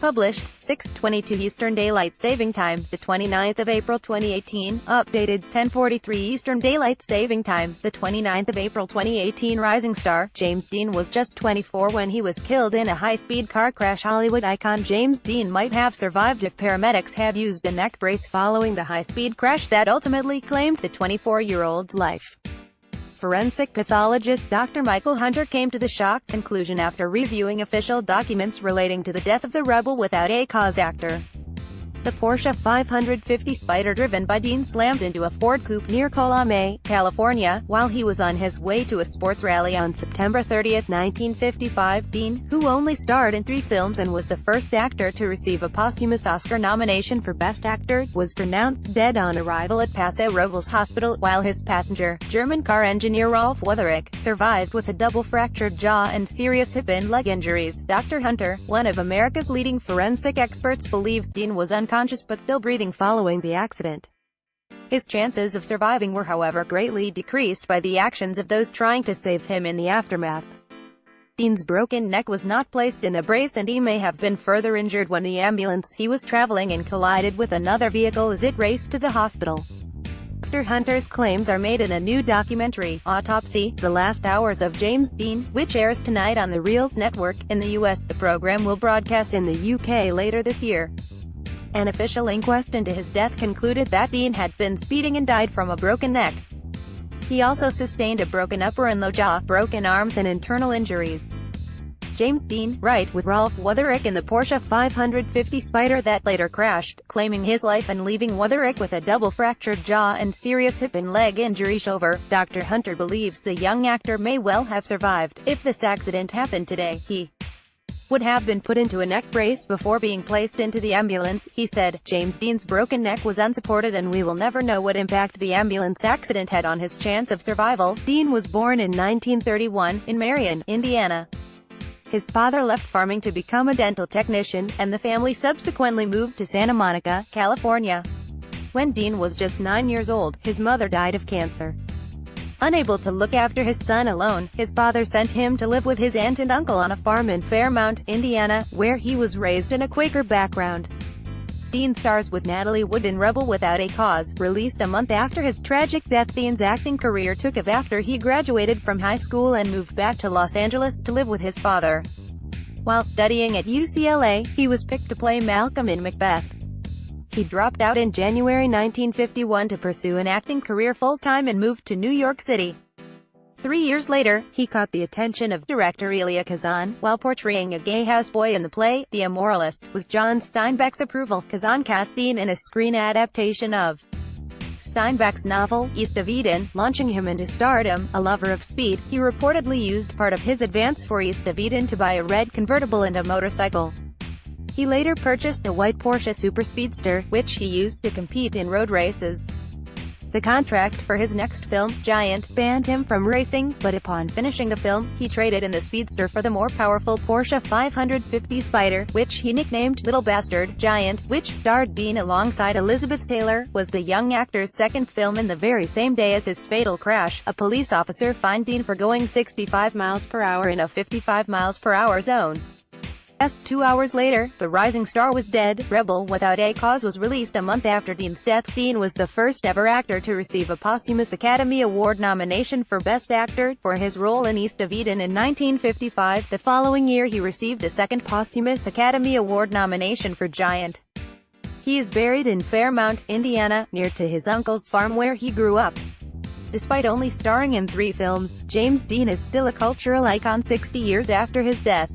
Published, 6:22 Eastern Daylight Saving Time, the 29th of April 2018. Updated, 10:43 Eastern Daylight Saving Time, the 29th of April 2018. Rising star, James Dean was just 24 when he was killed in a high-speed car crash. Hollywood icon James Dean might have survived if paramedics had used a neck brace following the high-speed crash that ultimately claimed the 24-year-old's life. Forensic pathologist Dr. Michael Hunter came to the shock conclusion after reviewing official documents relating to the death of the Rebel Without a Cause actor. The Porsche 550 Spyder driven by Dean slammed into a Ford coupe near Colomé, California, while he was on his way to a sports rally on September 30, 1955. Dean, who only starred in 3 films and was the first actor to receive a posthumous Oscar nomination for Best Actor, was pronounced dead on arrival at Paso Robles Hospital, while his passenger, German car engineer Rolf Wutherich, survived with a double fractured jaw and serious hip and leg injuries. Dr. Hunter, one of America's leading forensic experts, believes Dean was unconscious but still breathing following the accident. His chances of surviving were, however, greatly decreased by the actions of those trying to save him in the aftermath. Dean's broken neck was not placed in a brace, and he may have been further injured when the ambulance he was traveling in collided with another vehicle as it raced to the hospital. Dr. Hunter's claims are made in a new documentary, Autopsy: The Last Hours of James Dean, which airs tonight on the Reels Network. In the US, the program will broadcast in the UK later this year. An official inquest into his death concluded that Dean had been speeding and died from a broken neck. He also sustained a broken upper and lower jaw, broken arms and internal injuries. James Dean, right with Rolf Wutherich in the Porsche 550 Spyder that later crashed, claiming his life and leaving Wutherich with a double fractured jaw and serious hip and leg injuries. Over, Dr. Hunter believes the young actor may well have survived. If this accident happened today, he would have been put into a neck brace before being placed into the ambulance, he said. James Dean's broken neck was unsupported, and we will never know what impact the ambulance accident had on his chance of survival. Dean was born in 1931, in Marion, Indiana. His father left farming to become a dental technician, and the family subsequently moved to Santa Monica, California. When Dean was just 9 years old, his mother died of cancer. Unable to look after his son alone, his father sent him to live with his aunt and uncle on a farm in Fairmount, Indiana, where he was raised in a Quaker background. Dean stars with Natalie Wood in Rebel Without a Cause, released a month after his tragic death. Dean's acting career took off after he graduated from high school and moved back to Los Angeles to live with his father. While studying at UCLA, he was picked to play Malcolm in Macbeth. He dropped out in January 1951 to pursue an acting career full-time and moved to New York City. 3 years later, he caught the attention of director Elia Kazan, while portraying a gay houseboy in the play, The Immoralist. With John Steinbeck's approval, Kazan cast Dean in a screen adaptation of Steinbeck's novel, East of Eden, launching him into stardom. A lover of speed, he reportedly used part of his advance for East of Eden to buy a red convertible and a motorcycle. He later purchased a white Porsche Super Speedster, which he used to compete in road races. The contract for his next film, Giant, banned him from racing, but upon finishing the film, he traded in the Speedster for the more powerful Porsche 550 Spyder, which he nicknamed Little Bastard. Giant, which starred Dean alongside Elizabeth Taylor, was the young actor's second film. In the very same day as his fatal crash, a police officer fined Dean for going 65 miles per hour in a 55 miles per hour zone. Just 2 hours later, the rising star was dead. Rebel Without a Cause was released a month after Dean's death. Dean was the first ever actor to receive a posthumous Academy Award nomination for Best Actor, for his role in East of Eden in 1955. The following year he received a second posthumous Academy Award nomination for Giant. He is buried in Fairmount, Indiana, near to his uncle's farm where he grew up. Despite only starring in 3 films, James Dean is still a cultural icon 60 years after his death.